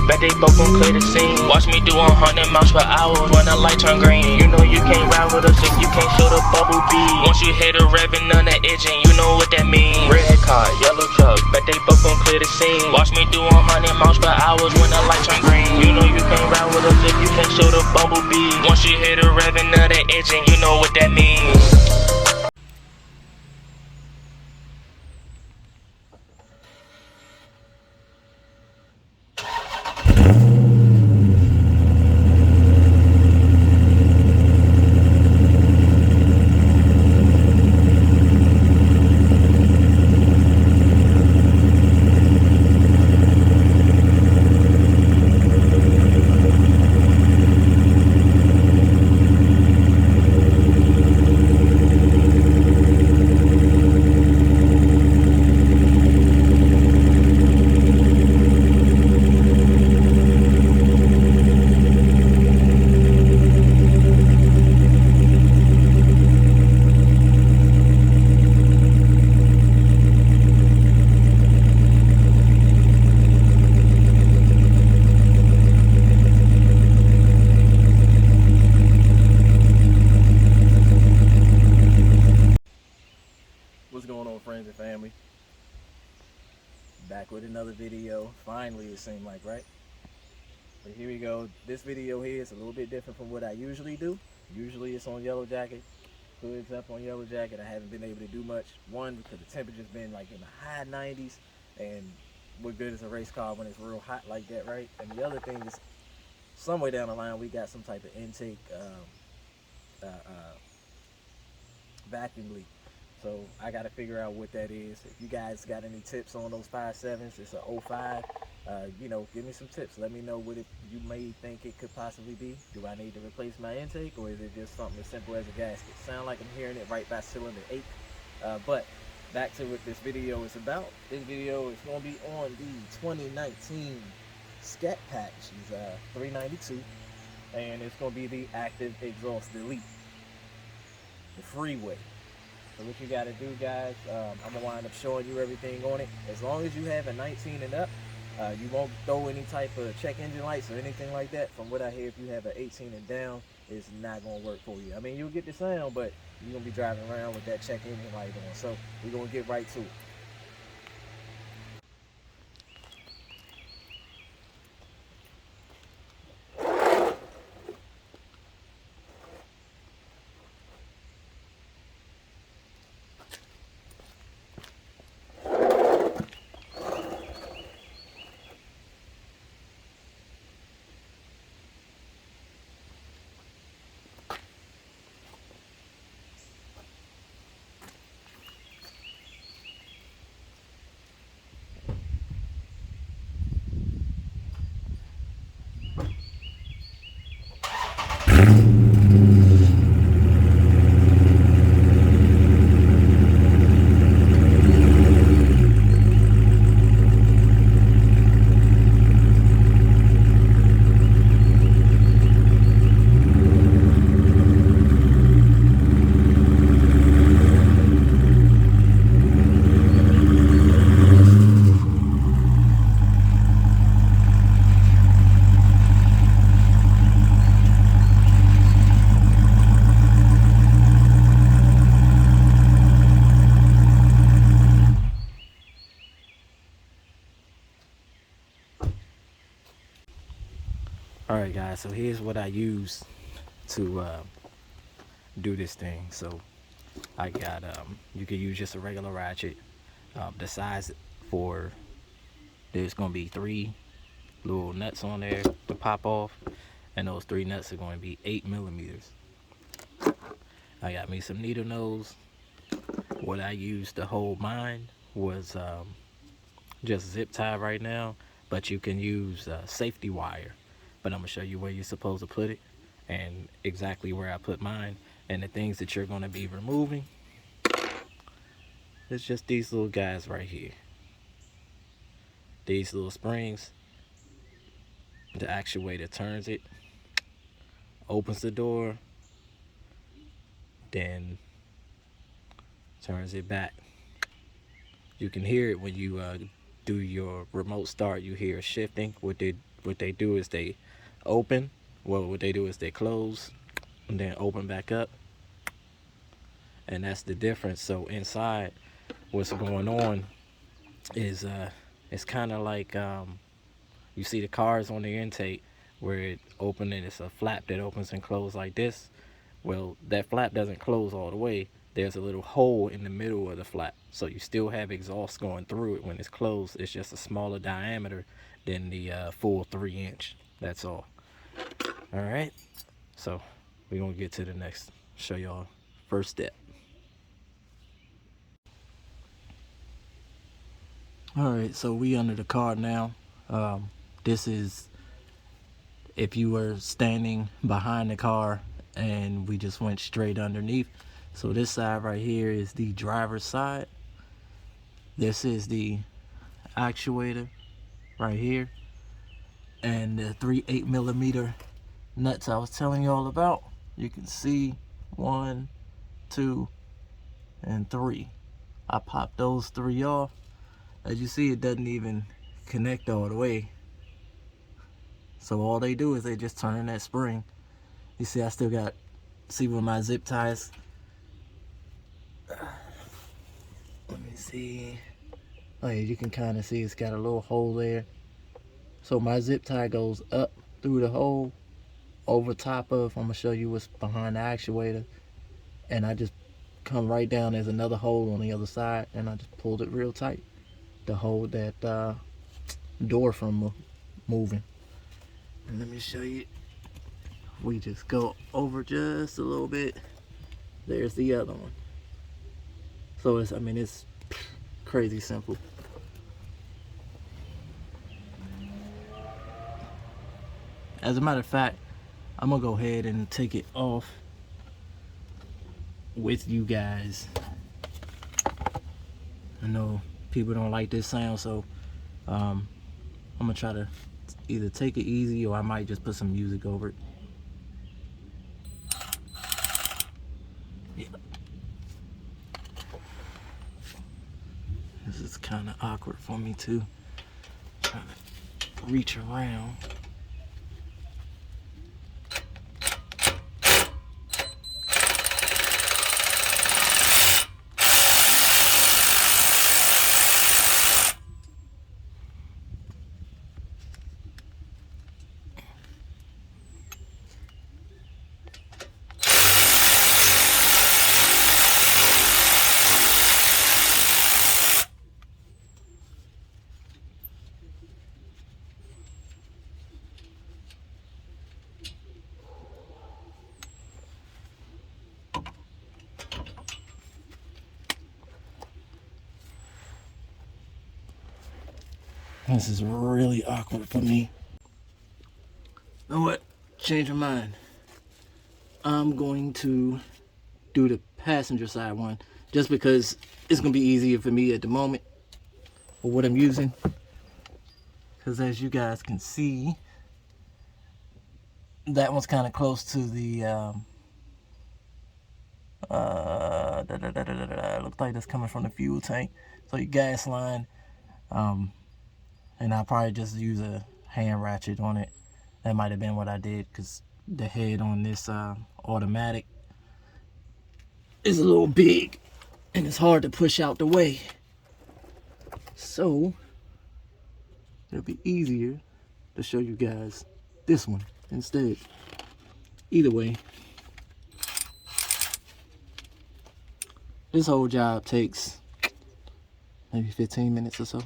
Bet they both gon' clear the scene. Watch me do 100 miles per hour when the light turn green. You know you can't ride with us if you can't show the bubble beat. Once you hit a revving on the engine, you know what that means. Red car, yellow truck, bet they both gon' clear the scene. Watch me do 100 miles per hour when the light turn green. You know you can't ride with us if you can't show the bubble beat. Once you hit a revving on the engine, you know what that means. What's going on, friends and family? Back with another video. Finally, it seemed like, right? But here we go. This video here is a little bit different from what I usually do. Usually it's on YellowJacket. Hood's up on YellowJacket. I haven't been able to do much. One, because the temperature's been like in the high 90s, and what good is a race car when it's real hot like that, right? And the other thing is, somewhere down the line, we got some type of intake vacuum leak. So I got to figure out what that is. If you guys got any tips on those 5.7s, it's a 05. You know, give me some tips. Let me know what you may think it could possibly be. Do I need to replace my intake, or is it just something as simple as a gasket? Sound like I'm hearing it right by cylinder 8. But back to what this video is about. This video is going to be on the 2019 Scat Patch. It's 392, and it's going to be the active exhaust delete, the freeway. So what you got to do, guys, I'm going to wind up showing you everything on it. As long as you have a 19 and up, you won't throw any type of check engine lights or anything like that. From what I hear, if you have an 18 and down, it's not going to work for you. I mean, you'll get the sound, but you're going to be driving around with that check engine light on. So we're going to get right to it. Alright guys, so here's what I use to do this thing. So I got, you can use just a regular ratchet. The size for, there's going to be 3 little nuts on there to pop off, and those 3 nuts are going to be 8 millimeters. I got me some needle nose. What I used to hold mine was just zip tie right now, but you can use safety wire. But I'm gonna show you where you're supposed to put it and exactly where I put mine. And the things that you're gonna be removing, it's just these little guys right here. These little springs. The actuator turns it, opens the door, then turns it back. You can hear it when you do your remote start. You hear it shifting with the what they do is they open. Well, what they do is they close and then open back up, and that's the difference. So inside, what's going on is it's kind of like you see the cars on the intake where it open and it's a flap that opens and closes like this. Well, that flap doesn't close all the way. There's a little hole in the middle of the flap, so you still have exhaust going through it when it's closed. It's just a smaller diameter than the full 3-inch. That's all. All right, so we're gonna get to the next, show y'all first step. All right, so we under the car now. This is if you were standing behind the car and we just went straight underneath. So this side right here is the driver's side. This is the actuator right here, and the 3/8mm nuts I was telling you all about. You can see 1, 2, and 3. I popped those 3 off. As you see, it doesn't even connect all the way. So all they do is they just turn that spring. You see, I still got, see where my zip ties. Let me see. Oh yeah, you can kind of see it's got a little hole there. So my zip tie goes up through the hole over top of, I'm gonna show you what's behind the actuator, and I just come right down. There's another hole on the other side, and I just pulled it real tight to hold that door from moving. And let me show you. We just go over just a little bit. There's the other one. So it's, I mean, it's crazy simple. As a matter of fact, I'm gonna go ahead and take it off with you guys. I know people don't like this sound, so I'm gonna try to either take it easy, or I might just put some music over it. Yeah. This is kind of awkward for me too. Trying to reach around. This is really awkward for me. You know what? Change my mind. I'm going to do the passenger side one, just because it's going to be easier for me at the moment for what I'm using. Because as you guys can see, that one's kind of close to the looks like that's coming from the fuel tank. So your gas line, and I'll probably just use a hand ratchet on it. That might have been what I did, because the head on this automatic is a little big and it's hard to push out the way. So it'll be easier to show you guys this one instead. Either way, this whole job takes maybe 15 minutes or so.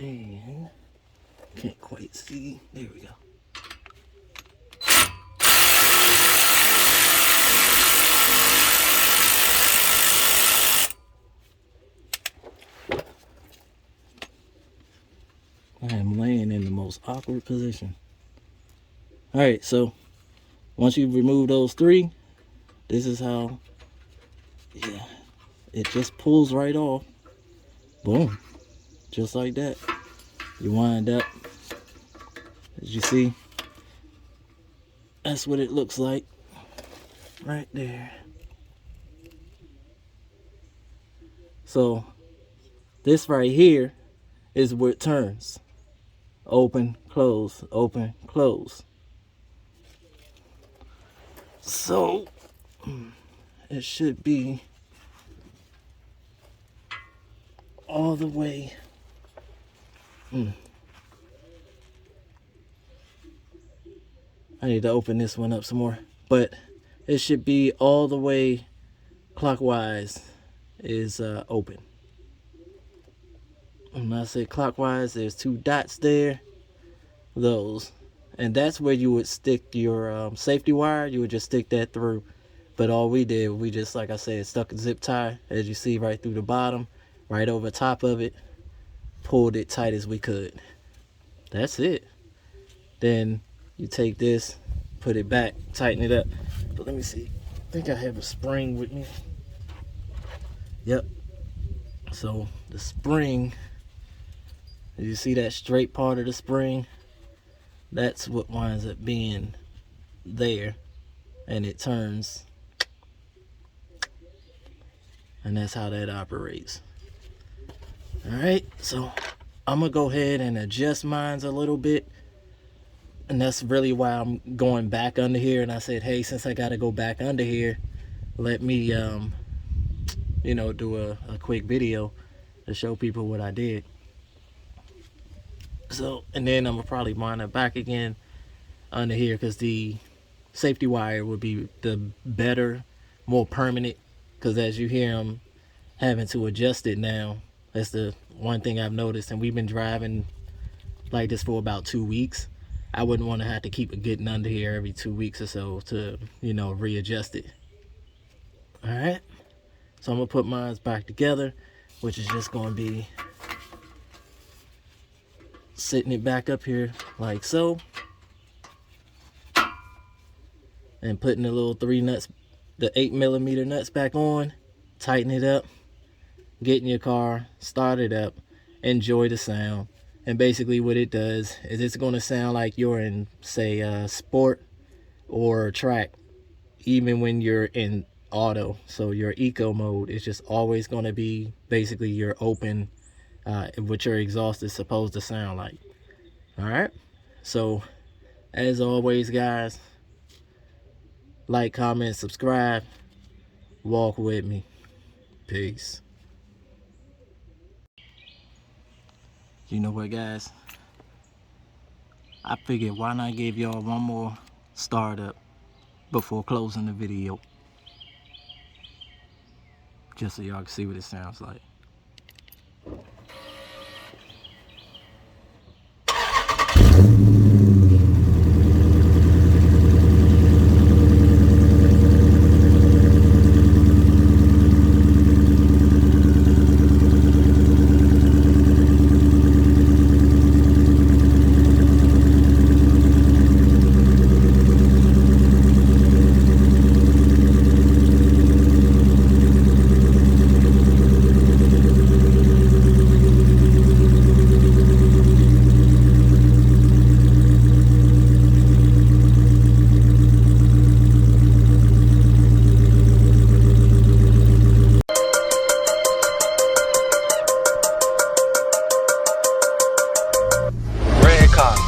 And can't quite see. There we go. I am laying in the most awkward position. All right, so once you remove those 3, this is how, yeah, it just pulls right off. Boom. Just like that. You wind up. As you see, that's what it looks like. Right there. So this right here is where it turns. Open, close, open, close. So it should be all the way. I need to open this one up some more, but it should be all the way clockwise is open. When I say clockwise, there's 2 dots there, those, and that's where you would stick your safety wire. You would just stick that through, but all we did, we just, like I said, stuck a zip tie, as you see, right through the bottom, right over top of it, pulled it tight as we could. That's it. Then you take this, put it back, tighten it up. But let me see, I think I have a spring with me. Yep. So the spring, you see that straight part of the spring, that's what winds up being there, and it turns, and that's how that operates. All right, so I'm gonna go ahead and adjust mine a little bit, and that's really why I'm going back under here. And I said, hey, since I gotta go back under here, let me you know, do a quick video to show people what I did. So, and then I'm gonna probably wind up back again under here, because the safety wire would be the better, more permanent, because as you hear, I'm having to adjust it now. That's the one thing I've noticed, and we've been driving like this for about 2 weeks. I wouldn't want to have to keep it getting under here every 2 weeks or so to, you know, readjust it. All right, so I'm gonna put mine back together, which is just gonna be sitting it back up here like so, and putting the little 3 nuts, the 8mm nuts back on, tighten it up, get in your car, start it up, enjoy the sound. And basically what it does is it's going to sound like you're in, say, sport or track, even when you're in auto. So your eco mode is just always going to be basically your open, what your exhaust is supposed to sound like. All right, so as always, guys, like, comment, subscribe, walk with me. Peace. You know what, guys, I figured why not give y'all one more startup before closing the video, just so y'all can see what it sounds like.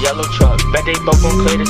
Yellow truck, bet they both gon' clear the